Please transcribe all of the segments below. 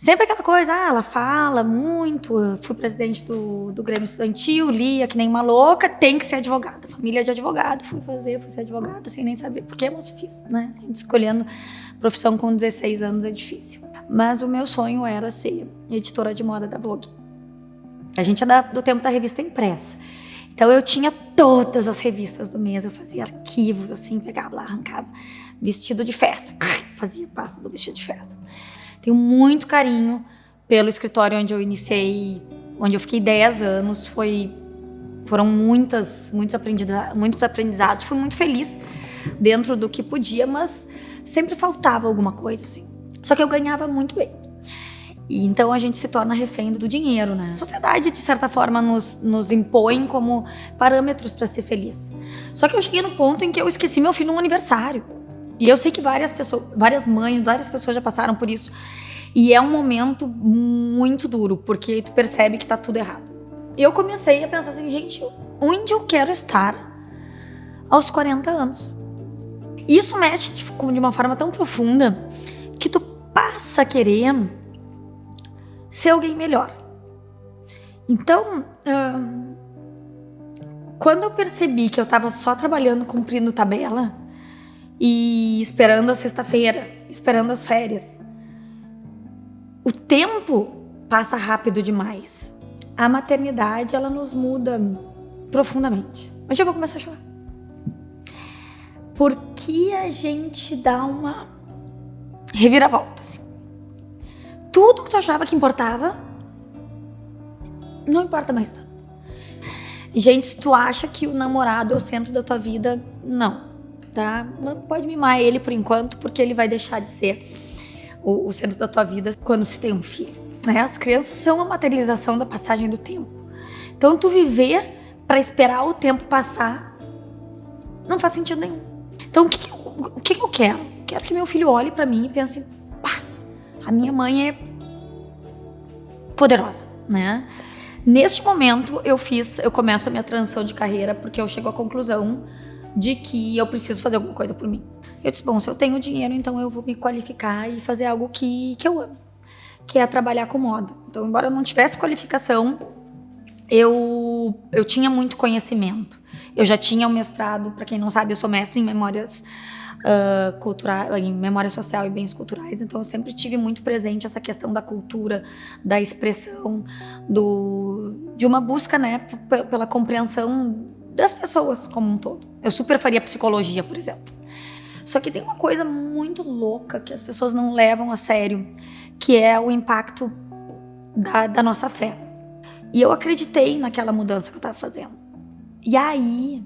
Sempre aquela coisa, ela fala muito, eu fui presidente do Grêmio Estudantil, lia que nem uma louca, tem que ser advogada, família de advogado, fui ser advogada sem nem saber por quê, mas fiz, né? A gente escolhendo profissão com 16 anos é difícil. Mas o meu sonho era ser editora de moda da Vogue. A gente é do tempo da revista impressa. Então eu tinha todas as revistas do mês, eu fazia arquivos assim, pegava lá, arrancava vestido de festa, fazia pasta do vestido de festa. Tenho muito carinho pelo escritório onde eu iniciei, onde eu fiquei 10 anos. Foram muitos aprendizados. Fui muito feliz dentro do que podia, mas sempre faltava alguma coisa, assim. Só que eu ganhava muito bem. E então a gente se torna refém do dinheiro, né? A sociedade, de certa forma, nos impõe como parâmetros para ser feliz. Só que eu cheguei no ponto em que eu esqueci meu filho no aniversário. E eu sei que várias mães, várias pessoas já passaram por isso. E é um momento muito duro, porque tu percebe que tá tudo errado. E eu comecei a pensar assim, gente, onde eu quero estar aos 40 anos? E isso mexe de uma forma tão profunda que tu passa a querer ser alguém melhor. Então, quando eu percebi que eu tava só trabalhando, cumprindo tabela, e esperando a sexta-feira, esperando as férias. O tempo passa rápido demais. A maternidade, ela nos muda profundamente. Hoje eu vou começar a chorar. Porque a gente dá uma reviravolta, assim. Tudo que tu achava que importava, não importa mais tanto. Gente, se tu acha que o namorado é o centro da tua vida, não. Tá? Pode mimar ele por enquanto, porque ele vai deixar de ser o centro da tua vida quando se tem um filho, né? As crianças são a materialização da passagem do tempo. Então, tu viver para esperar o tempo passar não faz sentido nenhum. Então, o que eu quero? Eu quero que meu filho olhe para mim e pense, a minha mãe é poderosa, né? Neste momento, eu começo a minha transição de carreira, porque eu chego à conclusão de que eu preciso fazer alguma coisa por mim. Eu disse, bom, se eu tenho dinheiro, então eu vou me qualificar e fazer algo que eu amo, que é trabalhar com moda. Então, embora eu não tivesse qualificação, eu tinha muito conhecimento. Eu já tinha um mestrado, para quem não sabe, eu sou mestre em memórias culturais, em memória social e bens culturais, então eu sempre tive muito presente essa questão da cultura, da expressão, de uma busca, né, pela compreensão das pessoas como um todo. Eu super faria psicologia, por exemplo. Só que tem uma coisa muito louca que as pessoas não levam a sério, que é o impacto da nossa fé. E eu acreditei naquela mudança que eu estava fazendo. E aí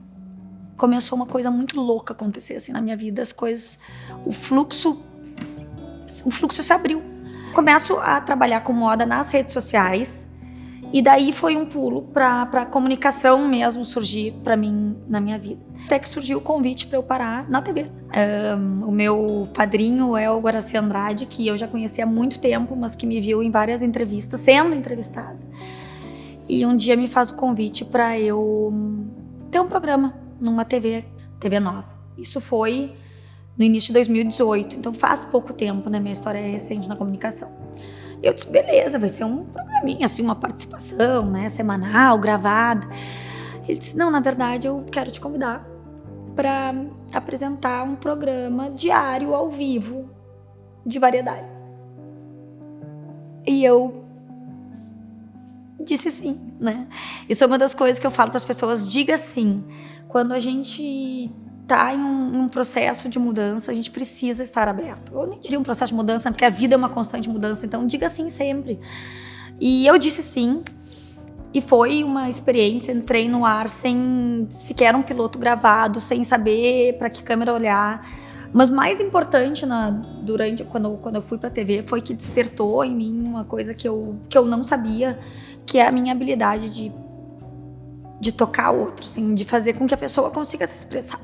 começou uma coisa muito louca acontecer assim na minha vida, o fluxo se abriu. Começo a trabalhar com moda nas redes sociais. E daí foi um pulo para comunicação mesmo surgir para mim na minha vida. Até que surgiu o convite para eu parar na TV. O meu padrinho é o Guaraci Andrade, que eu já conhecia há muito tempo, mas que me viu em várias entrevistas, sendo entrevistada. E um dia me faz o convite para eu ter um programa numa TV Nova. Isso foi no início de 2018, então faz pouco tempo, né? Minha história é recente na comunicação. Eu disse, beleza, vai ser um programinha, assim, uma participação, né, semanal, gravada. Ele disse, não, na verdade eu quero te convidar para apresentar um programa diário, ao vivo, de variedades. E eu disse sim, né? Isso é uma das coisas que eu falo para as pessoas, diga sim. Quando a gente tá em um processo de mudança, a gente precisa estar aberto. Eu nem diria um processo de mudança, porque a vida é uma constante mudança, então diga sim sempre. E eu disse sim, e foi uma experiência, entrei no ar sem sequer um piloto gravado, sem saber para que câmera olhar. Mas mais importante quando eu fui para a TV foi que despertou em mim uma coisa que eu não sabia, que é a minha habilidade de tocar o outro, assim, de fazer com que a pessoa consiga se expressar.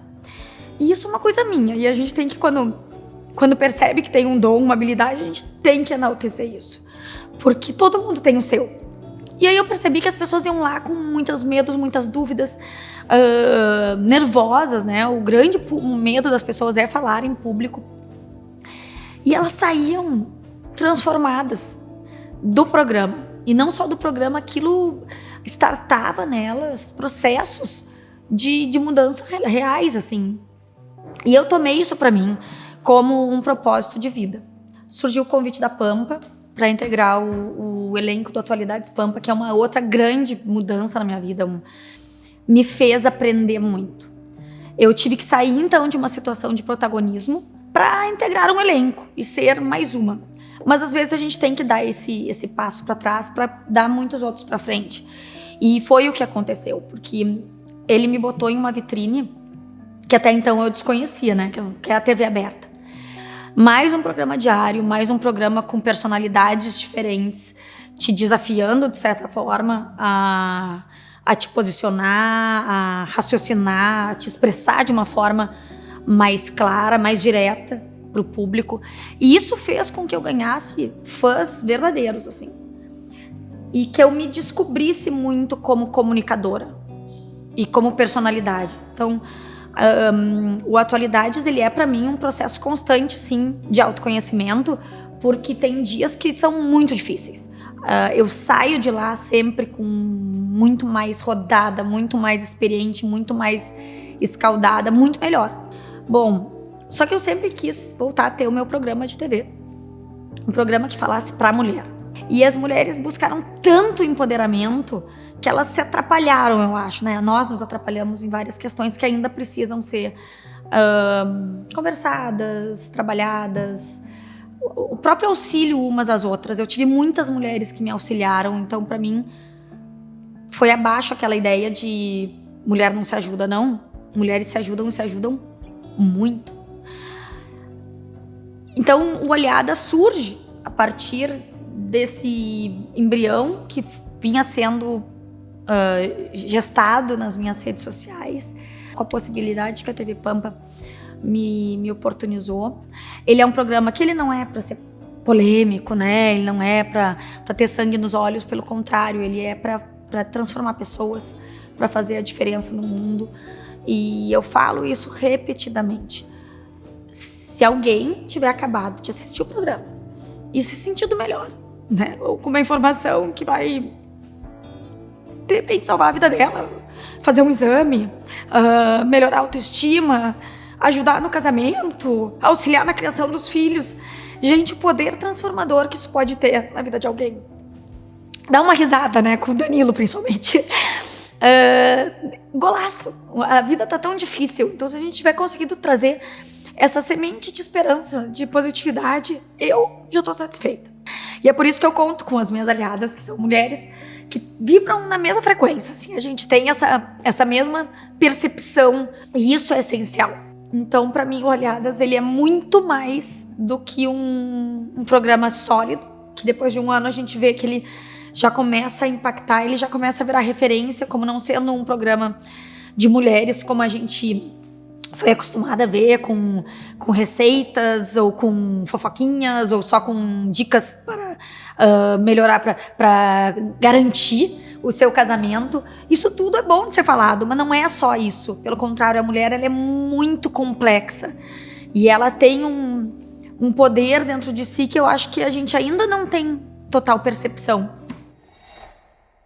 E isso é uma coisa minha, e a gente tem que, quando percebe que tem um dom, uma habilidade, a gente tem que enaltecer isso. Porque todo mundo tem o seu. E aí eu percebi que as pessoas iam lá com muitos medos, muitas dúvidas, nervosas, né? O grande medo das pessoas é falar em público. E elas saíam transformadas. do programa. E não só do programa, aquilo startava nelas processos de mudança reais, assim. E eu tomei isso para mim como um propósito de vida. Surgiu o convite da Pampa para integrar o elenco do Atualidades Pampa, que é uma outra grande mudança na minha vida. Me fez aprender muito. Eu tive que sair, então, de uma situação de protagonismo para integrar um elenco e ser mais uma. Mas, às vezes, a gente tem que dar esse passo para trás para dar muitos outros para frente. E foi o que aconteceu, porque ele me botou em uma vitrine que até então eu desconhecia, né? Que é a TV aberta. Mais um programa diário, mais um programa com personalidades diferentes, te desafiando, de certa forma, a te posicionar, a raciocinar, a te expressar de uma forma mais clara, mais direta para o público. E isso fez com que eu ganhasse fãs verdadeiros, assim. E que eu me descobrisse muito como comunicadora e como personalidade. Então, o Atualidades, ele é para mim um processo constante, sim, de autoconhecimento, porque tem dias que são muito difíceis. Eu saio de lá sempre com muito mais rodada, muito mais experiente, muito mais escaldada, muito melhor. Bom, só que eu sempre quis voltar a ter o meu programa de TV. Um programa que falasse pra mulher. E as mulheres buscaram tanto empoderamento que elas se atrapalharam, eu acho, né? Nós nos atrapalhamos em várias questões que ainda precisam ser conversadas, trabalhadas. O próprio auxílio umas às outras. Eu tive muitas mulheres que me auxiliaram, então para mim foi abaixo aquela ideia de mulher não se ajuda, não. Mulheres se ajudam e se ajudam muito. Então o Olhada surge a partir desse embrião que vinha sendo gestado nas minhas redes sociais, com a possibilidade que a TV Pampa me oportunizou. Ele é um programa que ele não é para ser polêmico, né? Ele não é para ter sangue nos olhos, pelo contrário, ele é para transformar pessoas, para fazer a diferença no mundo. E eu falo isso repetidamente. Se alguém tiver acabado de assistir o programa e se sentindo melhor, né? Ou com uma informação que vai de repente salvar a vida dela, fazer um exame, melhorar a autoestima, ajudar no casamento, auxiliar na criação dos filhos. Gente, o poder transformador que isso pode ter na vida de alguém. Dá uma risada, né? Com o Danilo, principalmente. Golaço. A vida tá tão difícil. Então, se a gente tiver conseguido trazer essa semente de esperança, de positividade, eu já tô satisfeita. E é por isso que eu conto com as minhas aliadas, que são mulheres que vibram na mesma frequência, assim. A gente tem essa mesma percepção e isso é essencial. Então, para mim, o Olhadas, ele é muito mais do que um programa sólido, que depois de um ano a gente vê que ele já começa a impactar, ele já começa a virar referência, como não sendo um programa de mulheres, como a gente foi acostumada a ver com receitas, ou com fofoquinhas, ou só com dicas para melhorar, para garantir o seu casamento. Isso tudo é bom de ser falado, mas não é só isso. Pelo contrário, a mulher, ela é muito complexa. E ela tem um poder dentro de si que eu acho que a gente ainda não tem total percepção.